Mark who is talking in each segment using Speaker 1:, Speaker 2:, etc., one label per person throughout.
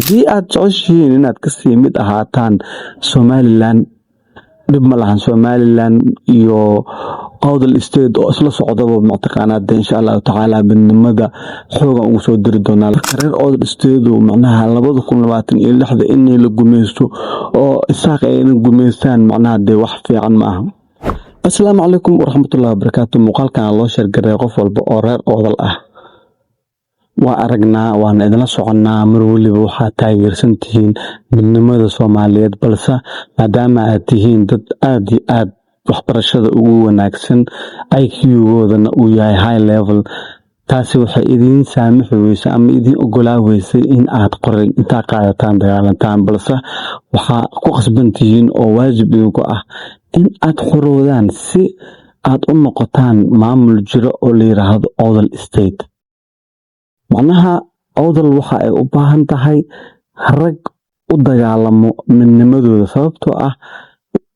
Speaker 1: haddii aad jeceshihiin inaad kasii mid ahaataan Somaliland, dhib ma lahan. Somaliland iyo Awdal State oo isla socdaba mataqaanaa insha Allahu tacaala midnimada xoogan ugu soo diri doonaa. Reer Awdal State macnaha 2026 inay la gumeysto oo isaaq ay gumeystaan macnaha wax fiican ma aha. Assalaamu calaykum waraxmatullaahi wabarakaatuh. Muuqaalkan loo sheergaray qof walba oo reer Awdal ah. waa aragnaa waana idinla soconnaa mar waliba waxaad taageersan tihiin midnimada Soomaaliyeed, balse maadaama aad tihiin dad aad iyo aad waxbarashada ugu wanaagsan, IQ-goodana uu yahay high level, taasi waxay idiin saamixi weysay ama idiin ogolaa weysay in aad qoray intaa qaadataan dagaalantaan, balse waxaa ku qasban tihiin oo waajib idinku ah in aad xoroodaan si aad u noqotaan maamul jiro oo la yiraahdo Awdal State. macnaha Awdal waxa ay u baahan tahay rag u dagaalamo midnimadooda, sababtoo ah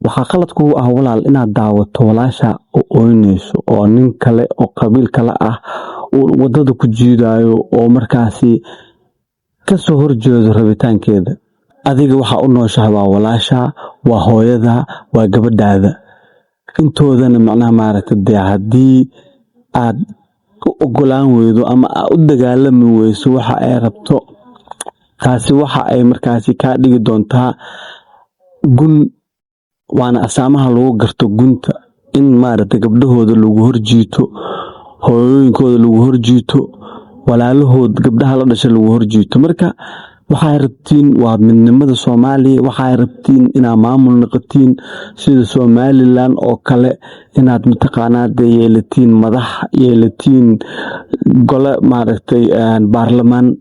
Speaker 1: waxaa qalad kugu ah walaal inaad daawato walaasha oo ooynayso oo nin kale oo qabiil kale ah uu wadada ku jiidayo oo markaasi ka soo horjeedo rabitaankeeda. adiga waxa u nooshahay waa walaasha, waa hooyada, waa gabadhaada. intoodana macnaha maaragtay haddii aad u ogolaan weydo ama aad u dagaalami weyso waxa ay rabto, taasi waxa ay markaasi ka dhigi doontaa gun, waana asaamaha lagu garto gunta, in maaragtay gabdhahooda lagu horjiito, hooyooyinkooda lagu horjiito, walaalahood gabdhaha la dhashay lagu horjiito. marka waxay rabtiin waa midnimada Soomaaliya, waxay rabtiin inaad maamul noqotiin sida Somaliland oo kale, inaad mataqaanaa yeelatiin madax, yeelatiin gole maaragtay baarlamaan,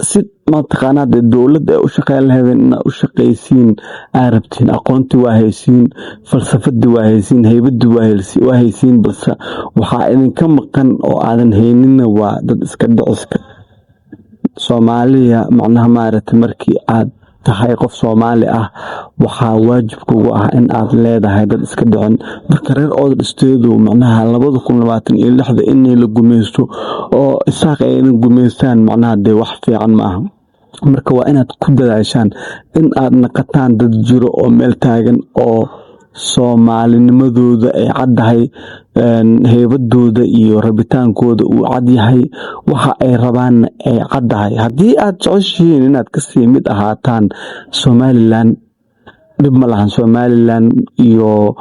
Speaker 1: si mataqaanaa dowladda ay u shaqeyn lahaydeen inaad u shaqaysiin aad rabtiin. aqoontii waa haysiin, falsafadii waa haysiin, haybadii waa haysiin, balse waxaa idinka maqan oo aadan hayninna waa dad iska dhiciska. Soomaaliya macnaha maaragtay markii aad tahay qof Soomaali ah waxaa waajib kugu ah in aad leedahay dad iska dhicin. marka reer Awdal State macnaha 2026 inay la gumeysto oo isaaq ay gumeystaan macnaha wax fiican ma aha. marka waa inaad ku dadaashaan in aad noqotaan dad jiro oo meel taagan oo Soomaalinimadooda ay caddahay, heybadooda iyo rabitaankooda uu cad yahay, waxa ay rabaan ay caddahay. haddii aad jeceshihiin inaad kasii mid ahaataan Somaliland, dhib ma lahan. Somaliland iyo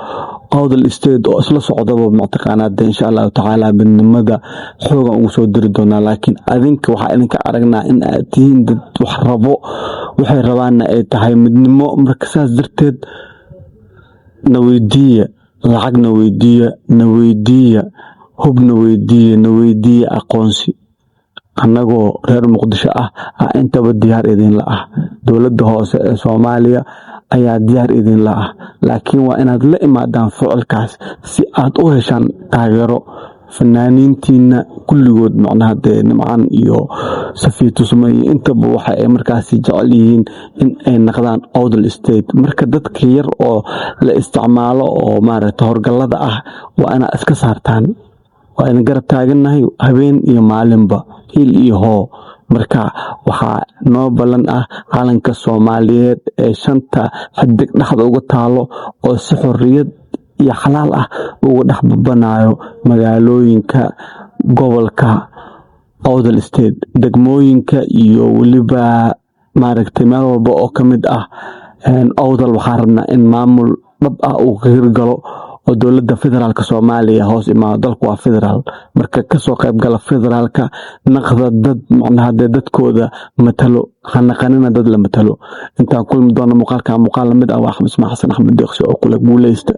Speaker 1: Awdal State oo isla socdaba mataqaanaa insha Allahu tacaala midnimada xoogan ugu soo diri doonaa. laakiin waxaa idinka aragnaa in aad tihiin dad wax rabo, waxay rabaanna ay tahay midnimo. marka saas darteed naweydiiya lacag, naweydiiya hub, naweydiiya aqoonsi. annagoo reer Muqdisho ah intaba diyaar idinla ah. dowladda hoose ee Soomaaliya ayaa diyaar idinla ah, laakiin waa inaad la imaadaan ficilkaas si aad u heshaan taageero. fanaaniintiina kulligood macnaha nimcaan iyo Safiitu Sumay intaba waxa ay markaasi jecel yihiin in ay noqdaan Awdal State. marka dadka yar oo la isticmaalo oo maaragtay horgalada ah waa inaad iska saartaan. waa in garab taaganahay habeen iyo maalinba, hil iyo hoo. marka waxaa noo ballan ah calanka Soomaaliyeed ee 5 xidig dhexda uga taalo oo si xorriyad iyo xalaal ah uga dhex babanayo magaalooyinka gobolka Awdal State, degmooyinka iyo waliba maaragtay meel walba oo ka mid ah Awdal. waxaan rabnaa in maamul dhab ah uu ka hirgalo oo dowladda federaalka Soomaaliya hoos imaado. dalku waa federaal, marka kasoo qayb gala federaalka, naqda dad macnaha dadkooda matalo, hanaqanina dad la matalo. intaan kulmi doono muuqaalka muuqaal lamid ah waa Axmed Ismail Xasan Axmed Deeqsi oo kula guuleysta.